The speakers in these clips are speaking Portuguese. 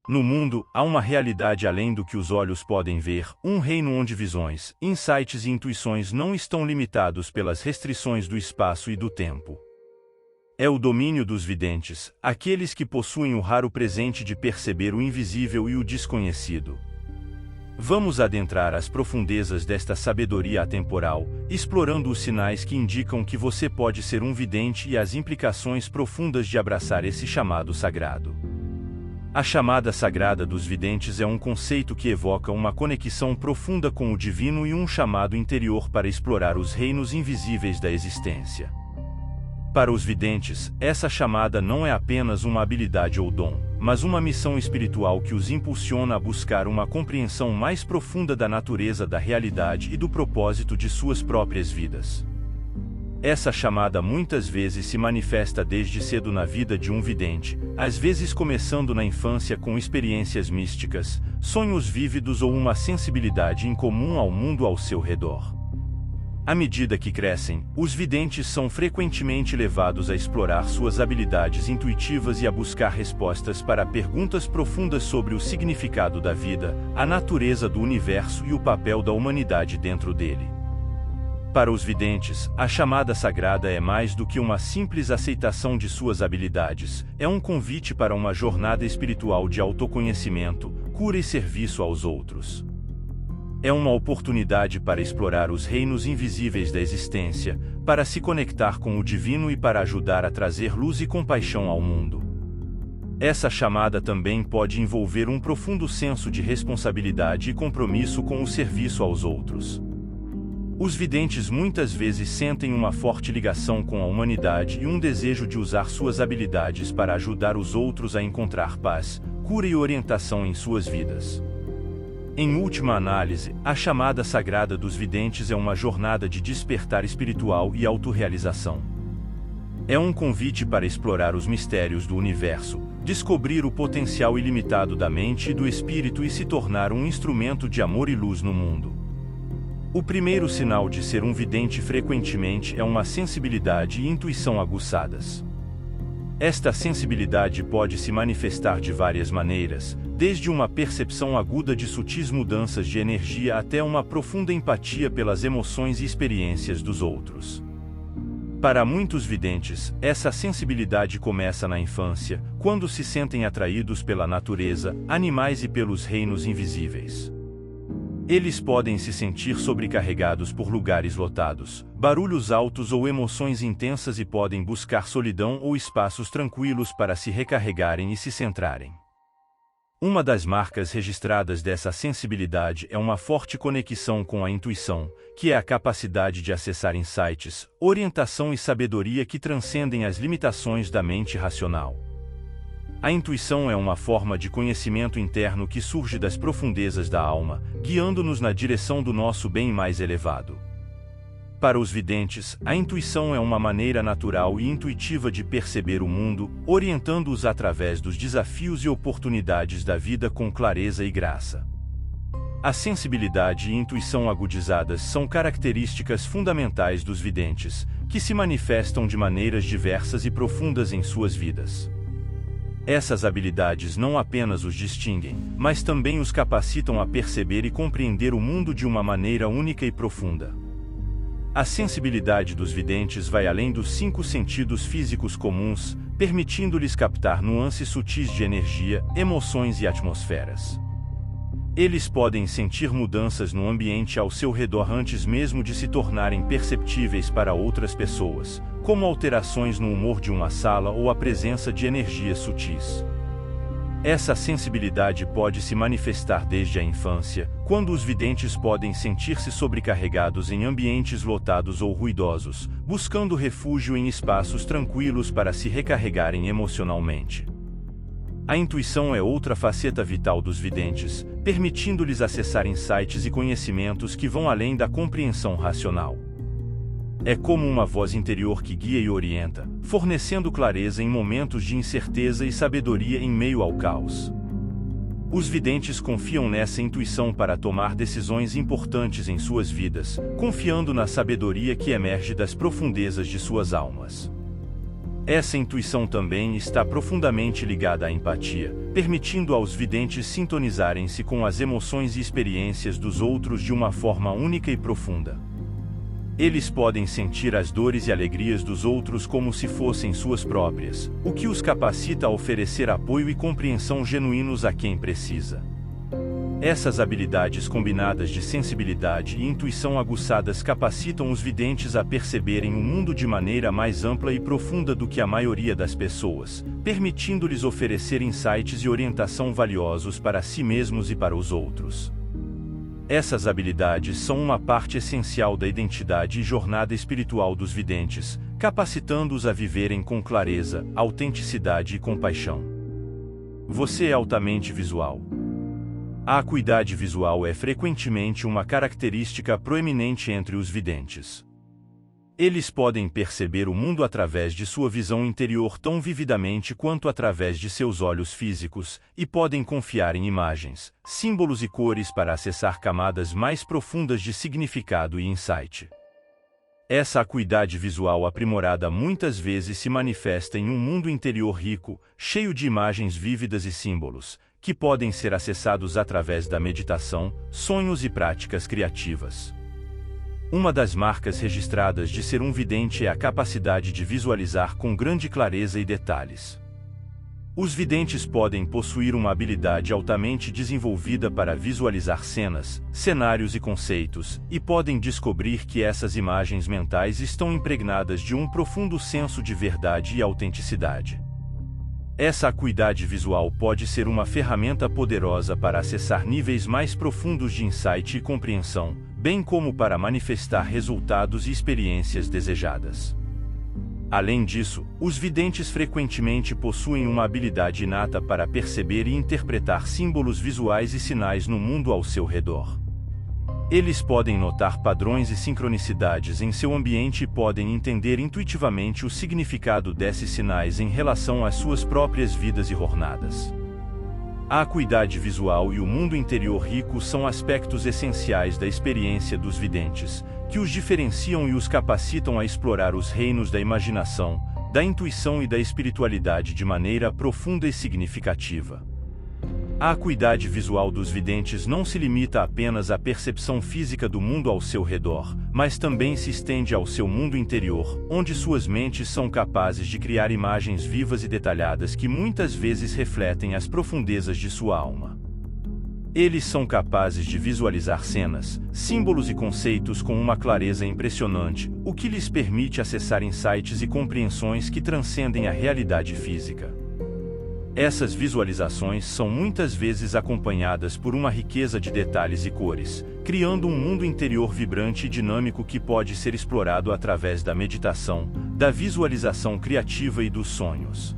No mundo, há uma realidade além do que os olhos podem ver, um reino onde visões, insights e intuições não estão limitados pelas restrições do espaço e do tempo. É o domínio dos videntes, aqueles que possuem o raro presente de perceber o invisível e o desconhecido. Vamos adentrar as profundezas desta sabedoria atemporal, explorando os sinais que indicam que você pode ser um vidente e as implicações profundas de abraçar esse chamado sagrado. A chamada sagrada dos videntes é um conceito que evoca uma conexão profunda com o divino e um chamado interior para explorar os reinos invisíveis da existência. Para os videntes, essa chamada não é apenas uma habilidade ou dom, mas uma missão espiritual que os impulsiona a buscar uma compreensão mais profunda da natureza da realidade e do propósito de suas próprias vidas. Essa chamada muitas vezes se manifesta desde cedo na vida de um vidente, às vezes começando na infância com experiências místicas, sonhos vívidos ou uma sensibilidade incomum ao mundo ao seu redor. À medida que crescem, os videntes são frequentemente levados a explorar suas habilidades intuitivas e a buscar respostas para perguntas profundas sobre o significado da vida, a natureza do universo e o papel da humanidade dentro dele. Para os videntes, a chamada sagrada é mais do que uma simples aceitação de suas habilidades, é um convite para uma jornada espiritual de autoconhecimento, cura e serviço aos outros. É uma oportunidade para explorar os reinos invisíveis da existência, para se conectar com o divino e para ajudar a trazer luz e compaixão ao mundo. Essa chamada também pode envolver um profundo senso de responsabilidade e compromisso com o serviço aos outros. Os videntes muitas vezes sentem uma forte ligação com a humanidade e um desejo de usar suas habilidades para ajudar os outros a encontrar paz, cura e orientação em suas vidas. Em última análise, a chamada sagrada dos videntes é uma jornada de despertar espiritual e autorrealização. É um convite para explorar os mistérios do universo, descobrir o potencial ilimitado da mente e do espírito e se tornar um instrumento de amor e luz no mundo. O primeiro sinal de ser um vidente frequentemente é uma sensibilidade e intuição aguçadas. Esta sensibilidade pode se manifestar de várias maneiras, desde uma percepção aguda de sutis mudanças de energia até uma profunda empatia pelas emoções e experiências dos outros. Para muitos videntes, essa sensibilidade começa na infância, quando se sentem atraídos pela natureza, animais e pelos reinos invisíveis. Eles podem se sentir sobrecarregados por lugares lotados, barulhos altos ou emoções intensas e podem buscar solidão ou espaços tranquilos para se recarregarem e se centrarem. Uma das marcas registradas dessa sensibilidade é uma forte conexão com a intuição, que é a capacidade de acessar insights, orientação e sabedoria que transcendem as limitações da mente racional. A intuição é uma forma de conhecimento interno que surge das profundezas da alma, guiando-nos na direção do nosso bem mais elevado. Para os videntes, a intuição é uma maneira natural e intuitiva de perceber o mundo, orientando-os através dos desafios e oportunidades da vida com clareza e graça. A sensibilidade e intuição agudizadas são características fundamentais dos videntes, que se manifestam de maneiras diversas e profundas em suas vidas. Essas habilidades não apenas os distinguem, mas também os capacitam a perceber e compreender o mundo de uma maneira única e profunda. A sensibilidade dos videntes vai além dos 5 sentidos físicos comuns, permitindo-lhes captar nuances sutis de energia, emoções e atmosferas. Eles podem sentir mudanças no ambiente ao seu redor antes mesmo de se tornarem perceptíveis para outras pessoas, como alterações no humor de uma sala ou a presença de energias sutis. Essa sensibilidade pode se manifestar desde a infância, quando os videntes podem sentir-se sobrecarregados em ambientes lotados ou ruidosos, buscando refúgio em espaços tranquilos para se recarregarem emocionalmente. A intuição é outra faceta vital dos videntes, permitindo-lhes acessar insights e conhecimentos que vão além da compreensão racional. É como uma voz interior que guia e orienta, fornecendo clareza em momentos de incerteza e sabedoria em meio ao caos. Os videntes confiam nessa intuição para tomar decisões importantes em suas vidas, confiando na sabedoria que emerge das profundezas de suas almas. Essa intuição também está profundamente ligada à empatia, permitindo aos videntes sintonizarem-se com as emoções e experiências dos outros de uma forma única e profunda. Eles podem sentir as dores e alegrias dos outros como se fossem suas próprias, o que os capacita a oferecer apoio e compreensão genuínos a quem precisa. Essas habilidades combinadas de sensibilidade e intuição aguçadas capacitam os videntes a perceberem o mundo de maneira mais ampla e profunda do que a maioria das pessoas, permitindo-lhes oferecer insights e orientação valiosos para si mesmos e para os outros. Essas habilidades são uma parte essencial da identidade e jornada espiritual dos videntes, capacitando-os a viverem com clareza, autenticidade e compaixão. Você é altamente visual. A acuidade visual é frequentemente uma característica proeminente entre os videntes. Eles podem perceber o mundo através de sua visão interior tão vividamente quanto através de seus olhos físicos, e podem confiar em imagens, símbolos e cores para acessar camadas mais profundas de significado e insight. Essa acuidade visual aprimorada muitas vezes se manifesta em um mundo interior rico, cheio de imagens vívidas e símbolos, que podem ser acessados através da meditação, sonhos e práticas criativas. Uma das marcas registradas de ser um vidente é a capacidade de visualizar com grande clareza e detalhes. Os videntes podem possuir uma habilidade altamente desenvolvida para visualizar cenas, cenários e conceitos, e podem descobrir que essas imagens mentais estão impregnadas de um profundo senso de verdade e autenticidade. Essa acuidade visual pode ser uma ferramenta poderosa para acessar níveis mais profundos de insight e compreensão, bem como para manifestar resultados e experiências desejadas. Além disso, os videntes frequentemente possuem uma habilidade inata para perceber e interpretar símbolos visuais e sinais no mundo ao seu redor. Eles podem notar padrões e sincronicidades em seu ambiente e podem entender intuitivamente o significado desses sinais em relação às suas próprias vidas e jornadas. A acuidade visual e o mundo interior rico são aspectos essenciais da experiência dos videntes, que os diferenciam e os capacitam a explorar os reinos da imaginação, da intuição e da espiritualidade de maneira profunda e significativa. A acuidade visual dos videntes não se limita apenas à percepção física do mundo ao seu redor, mas também se estende ao seu mundo interior, onde suas mentes são capazes de criar imagens vivas e detalhadas que muitas vezes refletem as profundezas de sua alma. Eles são capazes de visualizar cenas, símbolos e conceitos com uma clareza impressionante, o que lhes permite acessar insights e compreensões que transcendem a realidade física. Essas visualizações são muitas vezes acompanhadas por uma riqueza de detalhes e cores, criando um mundo interior vibrante e dinâmico que pode ser explorado através da meditação, da visualização criativa e dos sonhos.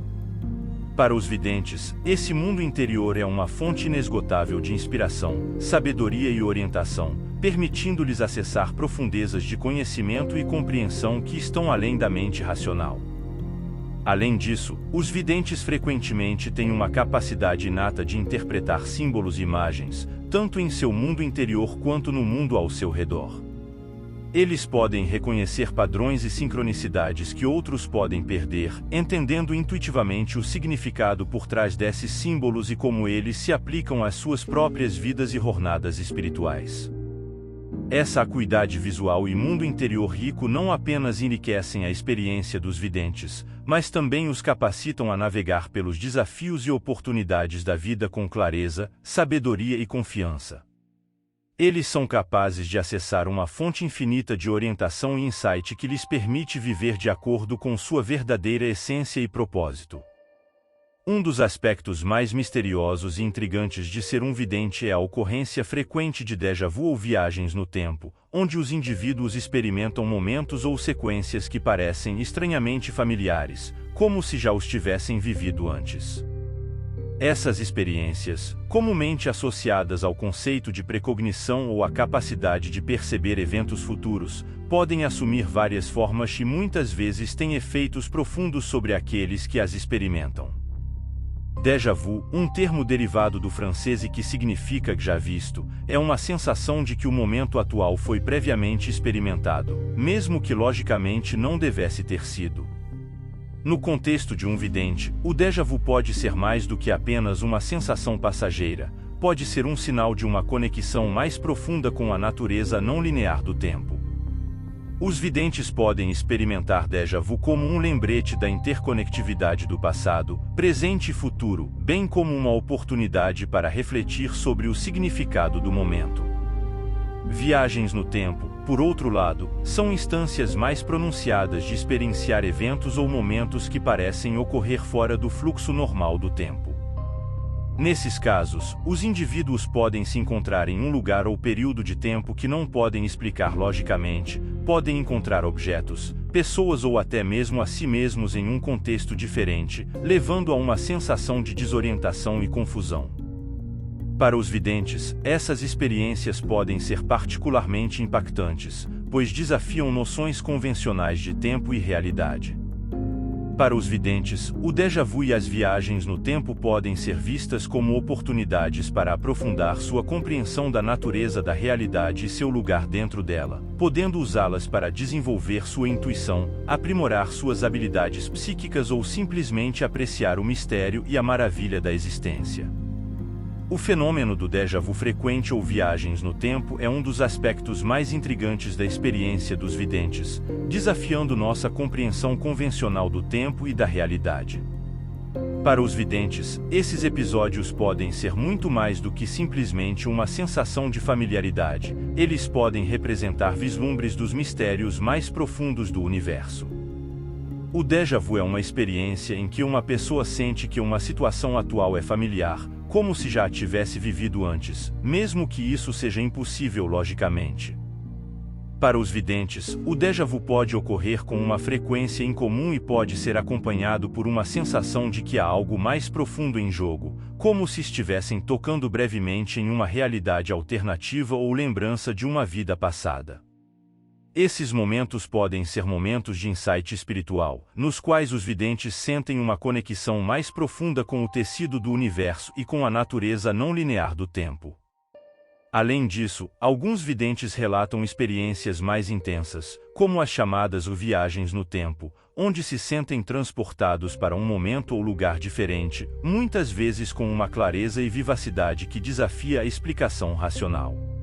Para os videntes, esse mundo interior é uma fonte inesgotável de inspiração, sabedoria e orientação, permitindo-lhes acessar profundezas de conhecimento e compreensão que estão além da mente racional. Além disso, os videntes frequentemente têm uma capacidade inata de interpretar símbolos e imagens, tanto em seu mundo interior quanto no mundo ao seu redor. Eles podem reconhecer padrões e sincronicidades que outros podem perder, entendendo intuitivamente o significado por trás desses símbolos e como eles se aplicam às suas próprias vidas e jornadas espirituais. Essa acuidade visual e mundo interior rico não apenas enriquecem a experiência dos videntes, mas também os capacitam a navegar pelos desafios e oportunidades da vida com clareza, sabedoria e confiança. Eles são capazes de acessar uma fonte infinita de orientação e insight que lhes permite viver de acordo com sua verdadeira essência e propósito. Um dos aspectos mais misteriosos e intrigantes de ser um vidente é a ocorrência frequente de déjà vu ou viagens no tempo, onde os indivíduos experimentam momentos ou sequências que parecem estranhamente familiares, como se já os tivessem vivido antes. Essas experiências, comumente associadas ao conceito de precognição ou à capacidade de perceber eventos futuros, podem assumir várias formas e muitas vezes têm efeitos profundos sobre aqueles que as experimentam. Déjà vu, um termo derivado do francês e que significa já visto, é uma sensação de que o momento atual foi previamente experimentado, mesmo que logicamente não devesse ter sido. No contexto de um vidente, o déjà vu pode ser mais do que apenas uma sensação passageira, pode ser um sinal de uma conexão mais profunda com a natureza não linear do tempo. Os videntes podem experimentar déjà vu como um lembrete da interconectividade do passado, presente e futuro, bem como uma oportunidade para refletir sobre o significado do momento. Viagens no tempo, por outro lado, são instâncias mais pronunciadas de experienciar eventos ou momentos que parecem ocorrer fora do fluxo normal do tempo. Nesses casos, os indivíduos podem se encontrar em um lugar ou período de tempo que não podem explicar logicamente, podem encontrar objetos, pessoas ou até mesmo a si mesmos em um contexto diferente, levando a uma sensação de desorientação e confusão. Para os videntes, essas experiências podem ser particularmente impactantes, pois desafiam noções convencionais de tempo e realidade. Para os videntes, o déjà vu e as viagens no tempo podem ser vistas como oportunidades para aprofundar sua compreensão da natureza da realidade e seu lugar dentro dela, podendo usá-las para desenvolver sua intuição, aprimorar suas habilidades psíquicas ou simplesmente apreciar o mistério e a maravilha da existência. O fenômeno do déjà vu frequente ou viagens no tempo é um dos aspectos mais intrigantes da experiência dos videntes, desafiando nossa compreensão convencional do tempo e da realidade. Para os videntes, esses episódios podem ser muito mais do que simplesmente uma sensação de familiaridade, eles podem representar vislumbres dos mistérios mais profundos do universo. O déjà vu é uma experiência em que uma pessoa sente que uma situação atual é familiar, como se já a tivesse vivido antes, mesmo que isso seja impossível logicamente. Para os videntes, o déjà vu pode ocorrer com uma frequência incomum e pode ser acompanhado por uma sensação de que há algo mais profundo em jogo, como se estivessem tocando brevemente em uma realidade alternativa ou lembrança de uma vida passada. Esses momentos podem ser momentos de insight espiritual, nos quais os videntes sentem uma conexão mais profunda com o tecido do universo e com a natureza não linear do tempo. Além disso, alguns videntes relatam experiências mais intensas, como as chamadas viagens no tempo, onde se sentem transportados para um momento ou lugar diferente, muitas vezes com uma clareza e vivacidade que desafia a explicação racional.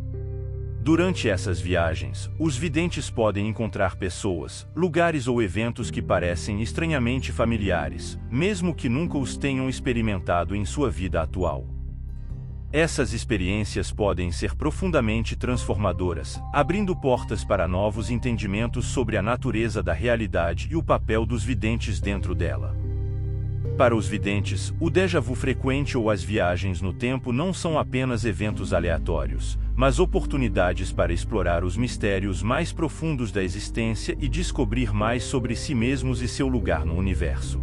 Durante essas viagens, os videntes podem encontrar pessoas, lugares ou eventos que parecem estranhamente familiares, mesmo que nunca os tenham experimentado em sua vida atual. Essas experiências podem ser profundamente transformadoras, abrindo portas para novos entendimentos sobre a natureza da realidade e o papel dos videntes dentro dela. Para os videntes, o déjà vu frequente ou as viagens no tempo não são apenas eventos aleatórios, mas oportunidades para explorar os mistérios mais profundos da existência e descobrir mais sobre si mesmos e seu lugar no universo.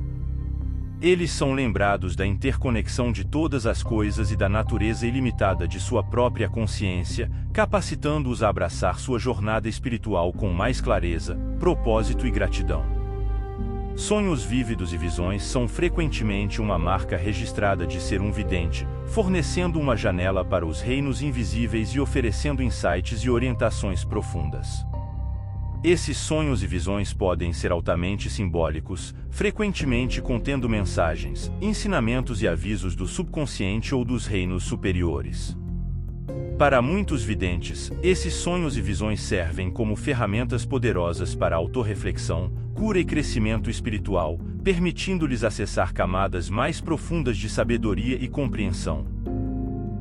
Eles são lembrados da interconexão de todas as coisas e da natureza ilimitada de sua própria consciência, capacitando-os a abraçar sua jornada espiritual com mais clareza, propósito e gratidão. Sonhos vívidos e visões são frequentemente uma marca registrada de ser um vidente, fornecendo uma janela para os reinos invisíveis e oferecendo insights e orientações profundas. Esses sonhos e visões podem ser altamente simbólicos, frequentemente contendo mensagens, ensinamentos e avisos do subconsciente ou dos reinos superiores. Para muitos videntes, esses sonhos e visões servem como ferramentas poderosas para autorreflexão, cura e crescimento espiritual, permitindo-lhes acessar camadas mais profundas de sabedoria e compreensão.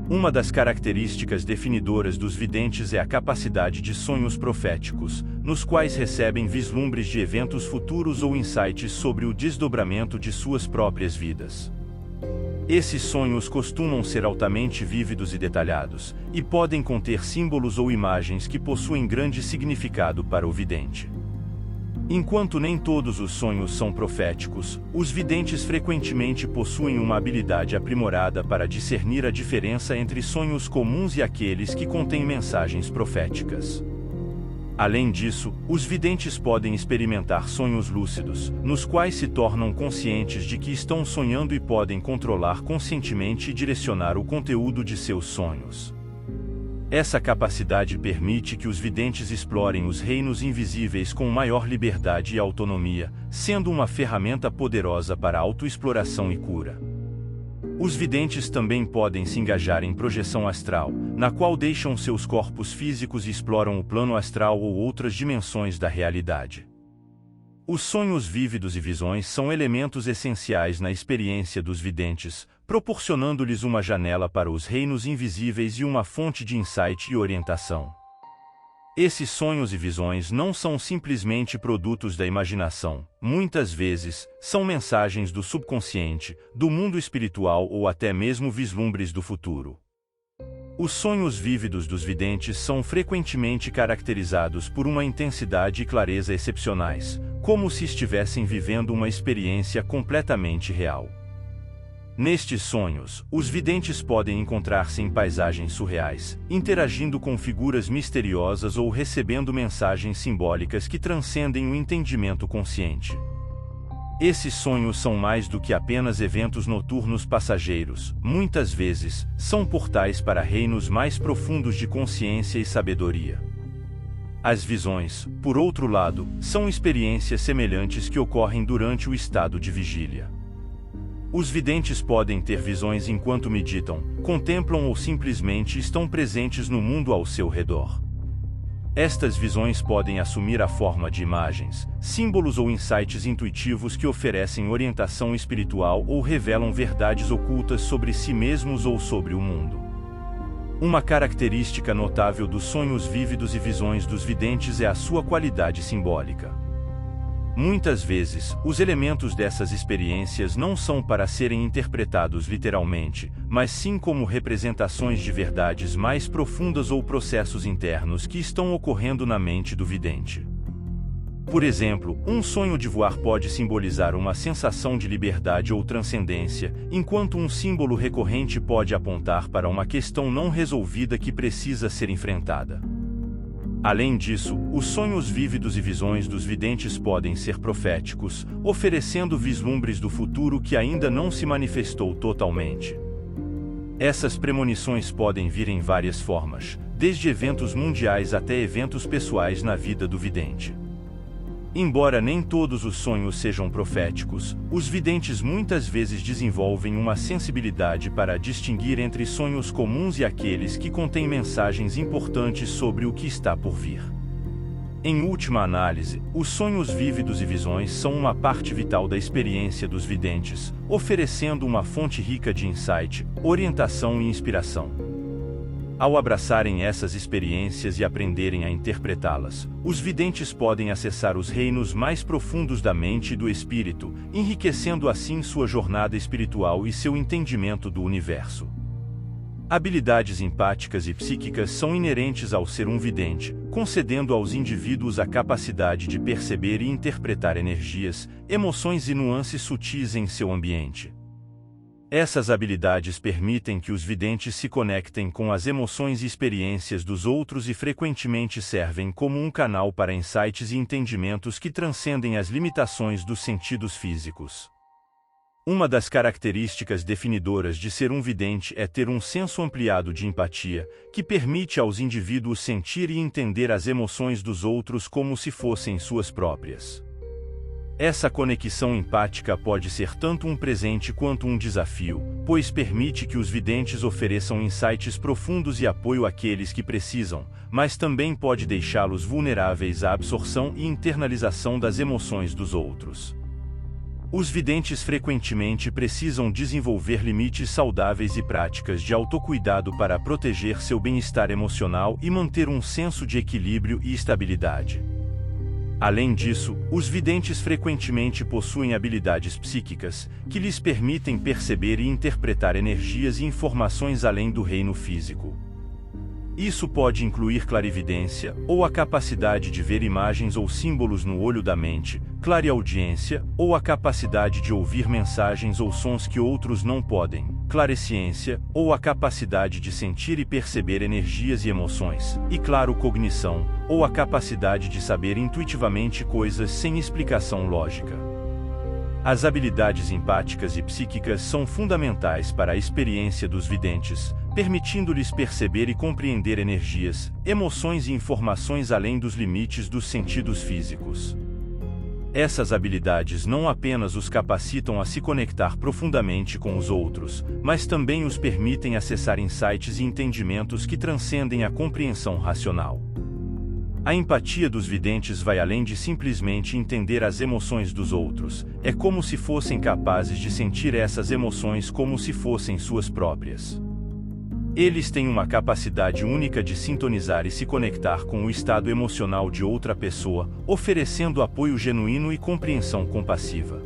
Uma das características definidoras dos videntes é a capacidade de sonhos proféticos, nos quais recebem vislumbres de eventos futuros ou insights sobre o desdobramento de suas próprias vidas. Esses sonhos costumam ser altamente vívidos e detalhados, e podem conter símbolos ou imagens que possuem grande significado para o vidente. Enquanto nem todos os sonhos são proféticos, os videntes frequentemente possuem uma habilidade aprimorada para discernir a diferença entre sonhos comuns e aqueles que contêm mensagens proféticas. Além disso, os videntes podem experimentar sonhos lúcidos, nos quais se tornam conscientes de que estão sonhando e podem controlar conscientemente e direcionar o conteúdo de seus sonhos. Essa capacidade permite que os videntes explorem os reinos invisíveis com maior liberdade e autonomia, sendo uma ferramenta poderosa para a autoexploração e cura. Os videntes também podem se engajar em projeção astral, na qual deixam seus corpos físicos e exploram o plano astral ou outras dimensões da realidade. Os sonhos vívidos e visões são elementos essenciais na experiência dos videntes, proporcionando-lhes uma janela para os reinos invisíveis e uma fonte de insight e orientação. Esses sonhos e visões não são simplesmente produtos da imaginação, muitas vezes, são mensagens do subconsciente, do mundo espiritual ou até mesmo vislumbres do futuro. Os sonhos vívidos dos videntes são frequentemente caracterizados por uma intensidade e clareza excepcionais, como se estivessem vivendo uma experiência completamente real. Nestes sonhos, os videntes podem encontrar-se em paisagens surreais, interagindo com figuras misteriosas ou recebendo mensagens simbólicas que transcendem o entendimento consciente. Esses sonhos são mais do que apenas eventos noturnos passageiros, muitas vezes, são portais para reinos mais profundos de consciência e sabedoria. As visões, por outro lado, são experiências semelhantes que ocorrem durante o estado de vigília. Os videntes podem ter visões enquanto meditam, contemplam ou simplesmente estão presentes no mundo ao seu redor. Estas visões podem assumir a forma de imagens, símbolos ou insights intuitivos que oferecem orientação espiritual ou revelam verdades ocultas sobre si mesmos ou sobre o mundo. Uma característica notável dos sonhos vívidos e visões dos videntes é a sua qualidade simbólica. Muitas vezes, os elementos dessas experiências não são para serem interpretados literalmente, mas sim como representações de verdades mais profundas ou processos internos que estão ocorrendo na mente do vidente. Por exemplo, um sonho de voar pode simbolizar uma sensação de liberdade ou transcendência, enquanto um símbolo recorrente pode apontar para uma questão não resolvida que precisa ser enfrentada. Além disso, os sonhos vívidos e visões dos videntes podem ser proféticos, oferecendo vislumbres do futuro que ainda não se manifestou totalmente. Essas premonições podem vir em várias formas, desde eventos mundiais até eventos pessoais na vida do vidente. Embora nem todos os sonhos sejam proféticos, os videntes muitas vezes desenvolvem uma sensibilidade para distinguir entre sonhos comuns e aqueles que contêm mensagens importantes sobre o que está por vir. Em última análise, os sonhos vívidos e visões são uma parte vital da experiência dos videntes, oferecendo uma fonte rica de insight, orientação e inspiração. Ao abraçarem essas experiências e aprenderem a interpretá-las, os videntes podem acessar os reinos mais profundos da mente e do espírito, enriquecendo assim sua jornada espiritual e seu entendimento do universo. Habilidades empáticas e psíquicas são inerentes ao ser um vidente, concedendo aos indivíduos a capacidade de perceber e interpretar energias, emoções e nuances sutis em seu ambiente. Essas habilidades permitem que os videntes se conectem com as emoções e experiências dos outros e frequentemente servem como um canal para insights e entendimentos que transcendem as limitações dos sentidos físicos. Uma das características definidoras de ser um vidente é ter um senso ampliado de empatia, que permite aos indivíduos sentir e entender as emoções dos outros como se fossem suas próprias. Essa conexão empática pode ser tanto um presente quanto um desafio, pois permite que os videntes ofereçam insights profundos e apoio àqueles que precisam, mas também pode deixá-los vulneráveis à absorção e internalização das emoções dos outros. Os videntes frequentemente precisam desenvolver limites saudáveis e práticas de autocuidado para proteger seu bem-estar emocional e manter um senso de equilíbrio e estabilidade. Além disso, os videntes frequentemente possuem habilidades psíquicas, que lhes permitem perceber e interpretar energias e informações além do reino físico. Isso pode incluir clarividência, ou a capacidade de ver imagens ou símbolos no olho da mente, clareaudiência, ou a capacidade de ouvir mensagens ou sons que outros não podem, claresciência, ou a capacidade de sentir e perceber energias e emoções, e clarocognição, ou a capacidade de saber intuitivamente coisas sem explicação lógica. As habilidades empáticas e psíquicas são fundamentais para a experiência dos videntes, permitindo-lhes perceber e compreender energias, emoções e informações além dos limites dos sentidos físicos. Essas habilidades não apenas os capacitam a se conectar profundamente com os outros, mas também os permitem acessar insights e entendimentos que transcendem a compreensão racional. A empatia dos videntes vai além de simplesmente entender as emoções dos outros, é como se fossem capazes de sentir essas emoções como se fossem suas próprias. Eles têm uma capacidade única de sintonizar e se conectar com o estado emocional de outra pessoa, oferecendo apoio genuíno e compreensão compassiva.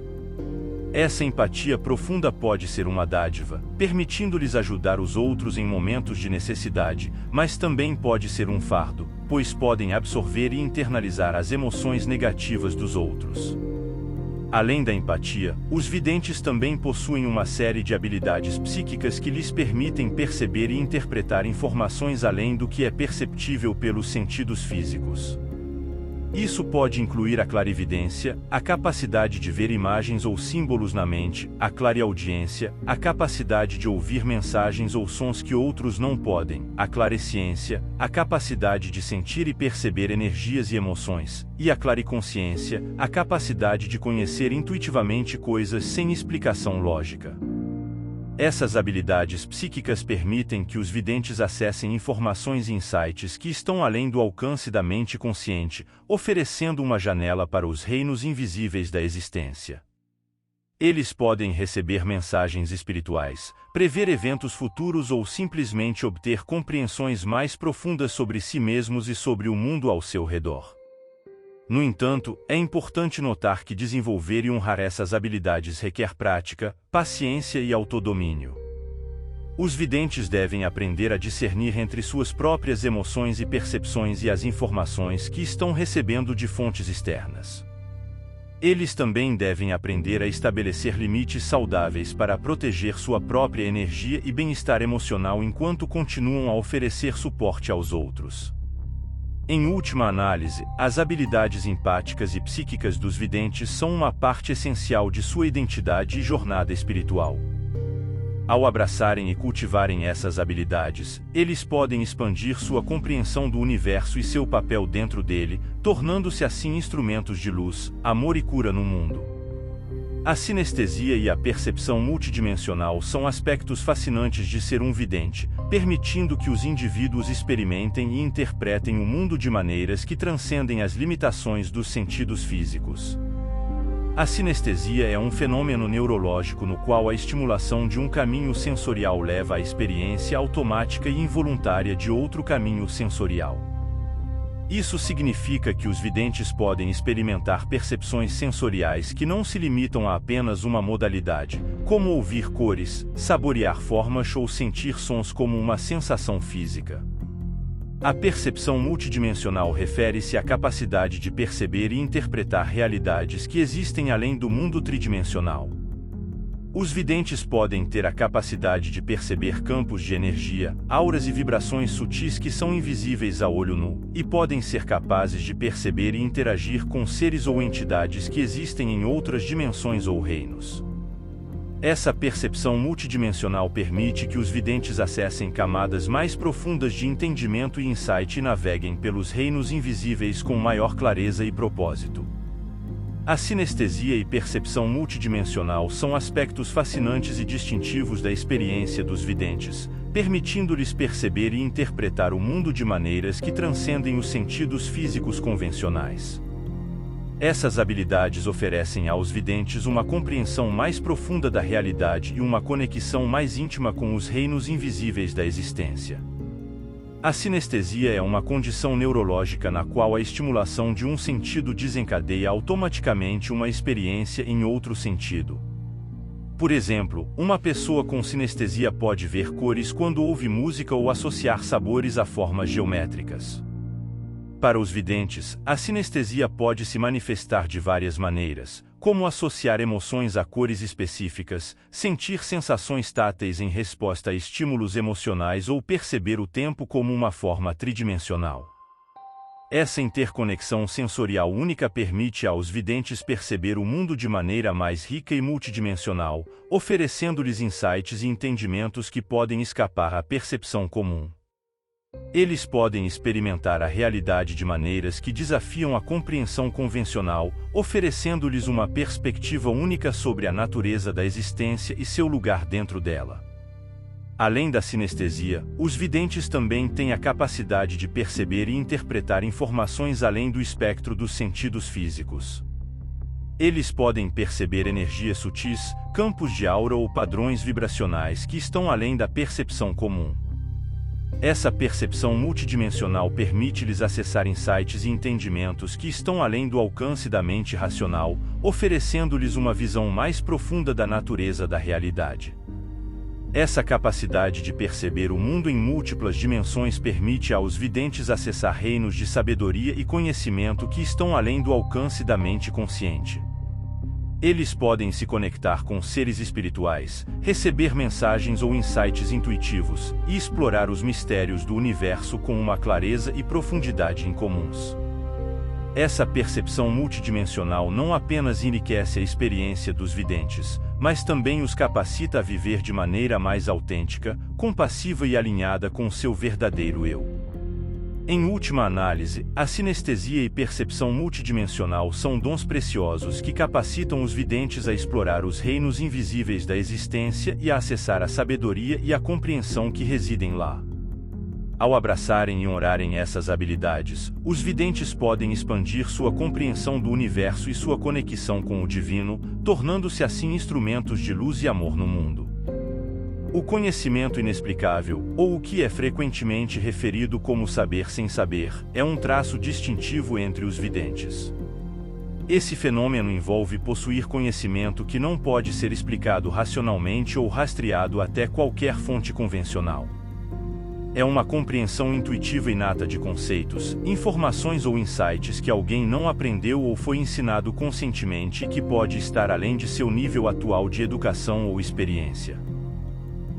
Essa empatia profunda pode ser uma dádiva, permitindo-lhes ajudar os outros em momentos de necessidade, mas também pode ser um fardo, pois podem absorver e internalizar as emoções negativas dos outros. Além da empatia, os videntes também possuem uma série de habilidades psíquicas que lhes permitem perceber e interpretar informações além do que é perceptível pelos sentidos físicos. Isso pode incluir a clarividência, a capacidade de ver imagens ou símbolos na mente, a clareaudiência, a capacidade de ouvir mensagens ou sons que outros não podem, a claresciência, a capacidade de sentir e perceber energias e emoções, e a clariconsciência, a capacidade de conhecer intuitivamente coisas sem explicação lógica. Essas habilidades psíquicas permitem que os videntes acessem informações e insights que estão além do alcance da mente consciente, oferecendo uma janela para os reinos invisíveis da existência. Eles podem receber mensagens espirituais, prever eventos futuros ou simplesmente obter compreensões mais profundas sobre si mesmos e sobre o mundo ao seu redor. No entanto, é importante notar que desenvolver e honrar essas habilidades requer prática, paciência e autodomínio. Os videntes devem aprender a discernir entre suas próprias emoções e percepções e as informações que estão recebendo de fontes externas. Eles também devem aprender a estabelecer limites saudáveis para proteger sua própria energia e bem-estar emocional enquanto continuam a oferecer suporte aos outros. Em última análise, as habilidades empáticas e psíquicas dos videntes são uma parte essencial de sua identidade e jornada espiritual. Ao abraçarem e cultivarem essas habilidades, eles podem expandir sua compreensão do universo e seu papel dentro dele, tornando-se assim instrumentos de luz, amor e cura no mundo. A sinestesia e a percepção multidimensional são aspectos fascinantes de ser um vidente, permitindo que os indivíduos experimentem e interpretem o mundo de maneiras que transcendem as limitações dos sentidos físicos. A sinestesia é um fenômeno neurológico no qual a estimulação de um caminho sensorial leva à experiência automática e involuntária de outro caminho sensorial. Isso significa que os videntes podem experimentar percepções sensoriais que não se limitam a apenas uma modalidade, como ouvir cores, saborear formas ou sentir sons como uma sensação física. A percepção multidimensional refere-se à capacidade de perceber e interpretar realidades que existem além do mundo tridimensional. Os videntes podem ter a capacidade de perceber campos de energia, auras e vibrações sutis que são invisíveis a olho nu, e podem ser capazes de perceber e interagir com seres ou entidades que existem em outras dimensões ou reinos. Essa percepção multidimensional permite que os videntes acessem camadas mais profundas de entendimento e insight e naveguem pelos reinos invisíveis com maior clareza e propósito. A sinestesia e percepção multidimensional são aspectos fascinantes e distintivos da experiência dos videntes, permitindo-lhes perceber e interpretar o mundo de maneiras que transcendem os sentidos físicos convencionais. Essas habilidades oferecem aos videntes uma compreensão mais profunda da realidade e uma conexão mais íntima com os reinos invisíveis da existência. A sinestesia é uma condição neurológica na qual a estimulação de um sentido desencadeia automaticamente uma experiência em outro sentido. Por exemplo, uma pessoa com sinestesia pode ver cores quando ouve música ou associar sabores a formas geométricas. Para os videntes, a sinestesia pode se manifestar de várias maneiras, como associar emoções a cores específicas, sentir sensações táteis em resposta a estímulos emocionais ou perceber o tempo como uma forma tridimensional. Essa interconexão sensorial única permite aos videntes perceber o mundo de maneira mais rica e multidimensional, oferecendo-lhes insights e entendimentos que podem escapar à percepção comum. Eles podem experimentar a realidade de maneiras que desafiam a compreensão convencional, oferecendo-lhes uma perspectiva única sobre a natureza da existência e seu lugar dentro dela. Além da sinestesia, os videntes também têm a capacidade de perceber e interpretar informações além do espectro dos sentidos físicos. Eles podem perceber energias sutis, campos de aura ou padrões vibracionais que estão além da percepção comum. Essa percepção multidimensional permite-lhes acessar insights e entendimentos que estão além do alcance da mente racional, oferecendo-lhes uma visão mais profunda da natureza da realidade. Essa capacidade de perceber o mundo em múltiplas dimensões permite aos videntes acessar reinos de sabedoria e conhecimento que estão além do alcance da mente consciente. Eles podem se conectar com seres espirituais, receber mensagens ou insights intuitivos, e explorar os mistérios do universo com uma clareza e profundidade incomuns. Essa percepção multidimensional não apenas enriquece a experiência dos videntes, mas também os capacita a viver de maneira mais autêntica, compassiva e alinhada com seu verdadeiro eu. Em última análise, a sinestesia e percepção multidimensional são dons preciosos que capacitam os videntes a explorar os reinos invisíveis da existência e a acessar a sabedoria e a compreensão que residem lá. Ao abraçarem e honrarem essas habilidades, os videntes podem expandir sua compreensão do universo e sua conexão com o divino, tornando-se assim instrumentos de luz e amor no mundo. O conhecimento inexplicável, ou o que é frequentemente referido como saber sem saber, é um traço distintivo entre os videntes. Esse fenômeno envolve possuir conhecimento que não pode ser explicado racionalmente ou rastreado até qualquer fonte convencional. É uma compreensão intuitiva inata de conceitos, informações ou insights que alguém não aprendeu ou foi ensinado conscientemente e que pode estar além de seu nível atual de educação ou experiência.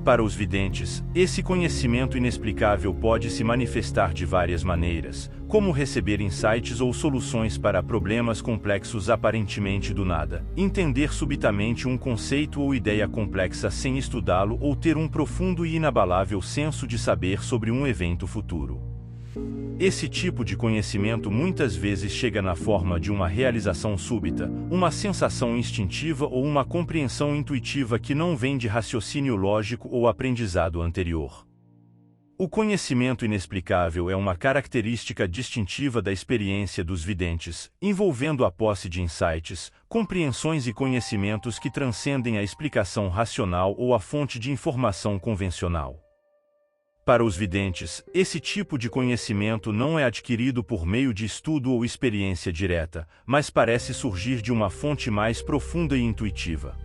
Para os videntes, esse conhecimento inexplicável pode se manifestar de várias maneiras, como receber insights ou soluções para problemas complexos aparentemente do nada, entender subitamente um conceito ou ideia complexa sem estudá-lo ou ter um profundo e inabalável senso de saber sobre um evento futuro. Esse tipo de conhecimento muitas vezes chega na forma de uma realização súbita, uma sensação instintiva ou uma compreensão intuitiva que não vem de raciocínio lógico ou aprendizado anterior. O conhecimento inexplicável é uma característica distintiva da experiência dos videntes, envolvendo a posse de insights, compreensões e conhecimentos que transcendem a explicação racional ou a fonte de informação convencional. Para os videntes, esse tipo de conhecimento não é adquirido por meio de estudo ou experiência direta, mas parece surgir de uma fonte mais profunda e intuitiva.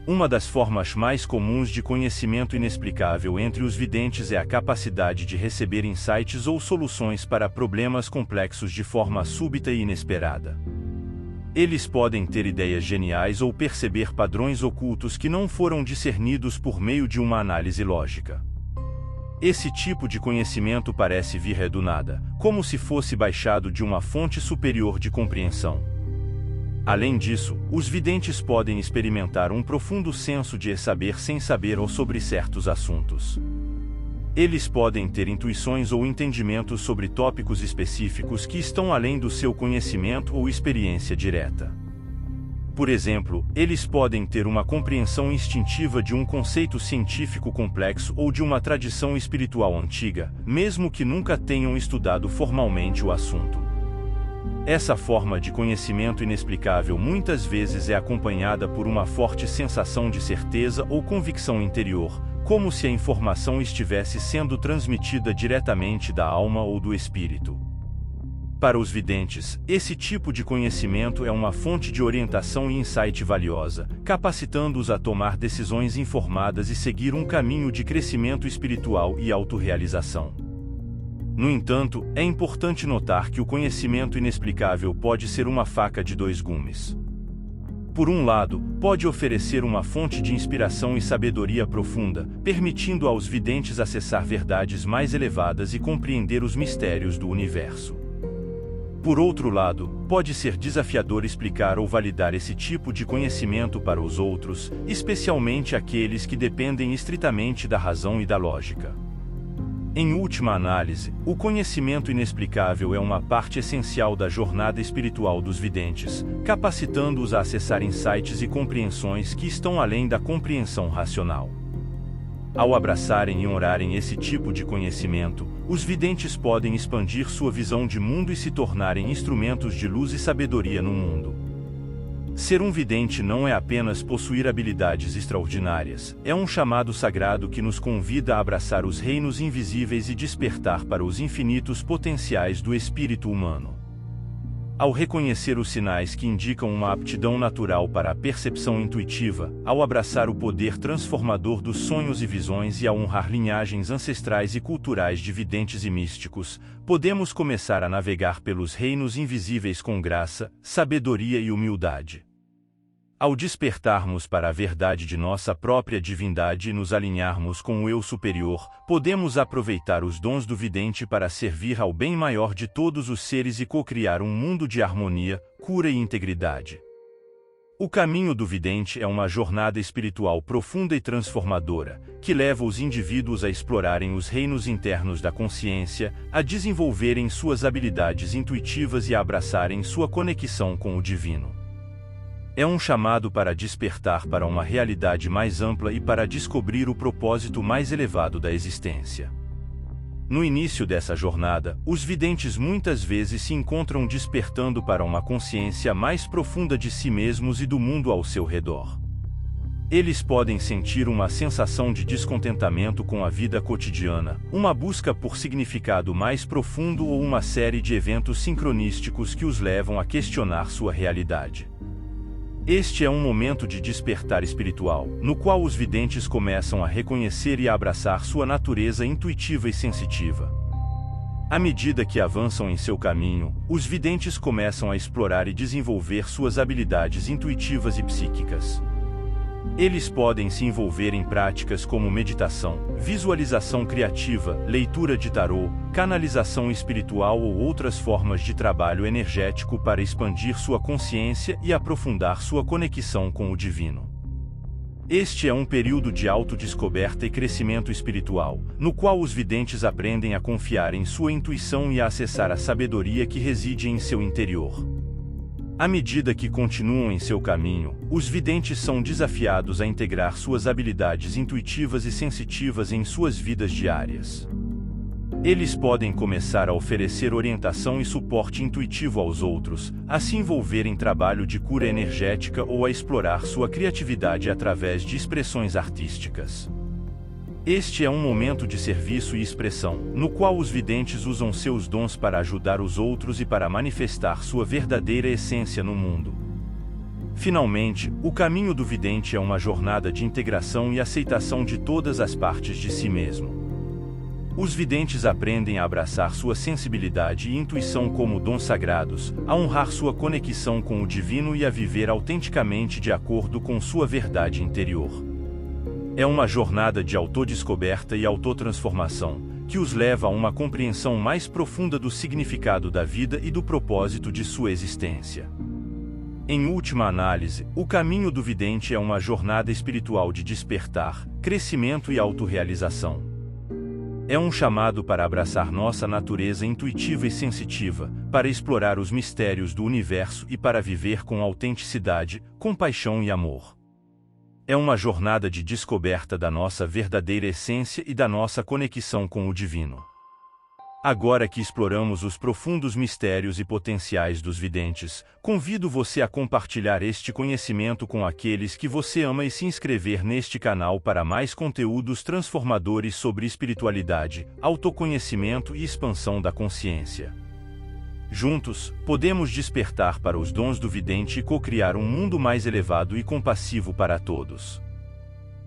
Uma das formas mais comuns de conhecimento inexplicável entre os videntes é a capacidade de receber insights ou soluções para problemas complexos de forma súbita e inesperada. Eles podem ter ideias geniais ou perceber padrões ocultos que não foram discernidos por meio de uma análise lógica. Esse tipo de conhecimento parece vir do nada, como se fosse baixado de uma fonte superior de compreensão. Além disso, os videntes podem experimentar um profundo senso de saber sem saber ou sobre certos assuntos. Eles podem ter intuições ou entendimentos sobre tópicos específicos que estão além do seu conhecimento ou experiência direta. Por exemplo, eles podem ter uma compreensão instintiva de um conceito científico complexo ou de uma tradição espiritual antiga, mesmo que nunca tenham estudado formalmente o assunto. Essa forma de conhecimento inexplicável muitas vezes é acompanhada por uma forte sensação de certeza ou convicção interior, como se a informação estivesse sendo transmitida diretamente da alma ou do espírito. Para os videntes, esse tipo de conhecimento é uma fonte de orientação e insight valiosa, capacitando-os a tomar decisões informadas e seguir um caminho de crescimento espiritual e autorrealização. No entanto, é importante notar que o conhecimento inexplicável pode ser uma faca de dois gumes. Por um lado, pode oferecer uma fonte de inspiração e sabedoria profunda, permitindo aos videntes acessar verdades mais elevadas e compreender os mistérios do universo. Por outro lado, pode ser desafiador explicar ou validar esse tipo de conhecimento para os outros, especialmente aqueles que dependem estritamente da razão e da lógica. Em última análise, o conhecimento inexplicável é uma parte essencial da jornada espiritual dos videntes, capacitando-os a acessar insights e compreensões que estão além da compreensão racional. Ao abraçarem e honrarem esse tipo de conhecimento, os videntes podem expandir sua visão de mundo e se tornarem instrumentos de luz e sabedoria no mundo. Ser um vidente não é apenas possuir habilidades extraordinárias, é um chamado sagrado que nos convida a abraçar os reinos invisíveis e despertar para os infinitos potenciais do espírito humano. Ao reconhecer os sinais que indicam uma aptidão natural para a percepção intuitiva, ao abraçar o poder transformador dos sonhos e visões e a honrar linhagens ancestrais e culturais de videntes e místicos, podemos começar a navegar pelos reinos invisíveis com graça, sabedoria e humildade. Ao despertarmos para a verdade de nossa própria divindade e nos alinharmos com o eu superior, podemos aproveitar os dons do vidente para servir ao bem maior de todos os seres e co-criar um mundo de harmonia, cura e integridade. O caminho do vidente é uma jornada espiritual profunda e transformadora, que leva os indivíduos a explorarem os reinos internos da consciência, a desenvolverem suas habilidades intuitivas e a abraçarem sua conexão com o divino. É um chamado para despertar para uma realidade mais ampla e para descobrir o propósito mais elevado da existência. No início dessa jornada, os videntes muitas vezes se encontram despertando para uma consciência mais profunda de si mesmos e do mundo ao seu redor. Eles podem sentir uma sensação de descontentamento com a vida cotidiana, uma busca por significado mais profundo ou uma série de eventos sincronísticos que os levam a questionar sua realidade. Este é um momento de despertar espiritual, no qual os videntes começam a reconhecer e a abraçar sua natureza intuitiva e sensitiva. À medida que avançam em seu caminho, os videntes começam a explorar e desenvolver suas habilidades intuitivas e psíquicas. Eles podem se envolver em práticas como meditação, visualização criativa, leitura de tarô, canalização espiritual ou outras formas de trabalho energético para expandir sua consciência e aprofundar sua conexão com o divino. Este é um período de autodescoberta e crescimento espiritual, no qual os videntes aprendem a confiar em sua intuição e a acessar a sabedoria que reside em seu interior. À medida que continuam em seu caminho, os videntes são desafiados a integrar suas habilidades intuitivas e sensitivas em suas vidas diárias. Eles podem começar a oferecer orientação e suporte intuitivo aos outros, a se envolver em trabalho de cura energética ou a explorar sua criatividade através de expressões artísticas. Este é um momento de serviço e expressão, no qual os videntes usam seus dons para ajudar os outros e para manifestar sua verdadeira essência no mundo. Finalmente, o caminho do vidente é uma jornada de integração e aceitação de todas as partes de si mesmo. Os videntes aprendem a abraçar sua sensibilidade e intuição como dons sagrados, a honrar sua conexão com o divino e a viver autenticamente de acordo com sua verdade interior. É uma jornada de autodescoberta e autotransformação, que os leva a uma compreensão mais profunda do significado da vida e do propósito de sua existência. Em última análise, o caminho do vidente é uma jornada espiritual de despertar, crescimento e autorrealização. É um chamado para abraçar nossa natureza intuitiva e sensitiva, para explorar os mistérios do universo e para viver com autenticidade, compaixão e amor. É uma jornada de descoberta da nossa verdadeira essência e da nossa conexão com o divino. Agora que exploramos os profundos mistérios e potenciais dos videntes, convido você a compartilhar este conhecimento com aqueles que você ama e se inscrever neste canal para mais conteúdos transformadores sobre espiritualidade, autoconhecimento e expansão da consciência. Juntos, podemos despertar para os dons do vidente e co-criar um mundo mais elevado e compassivo para todos.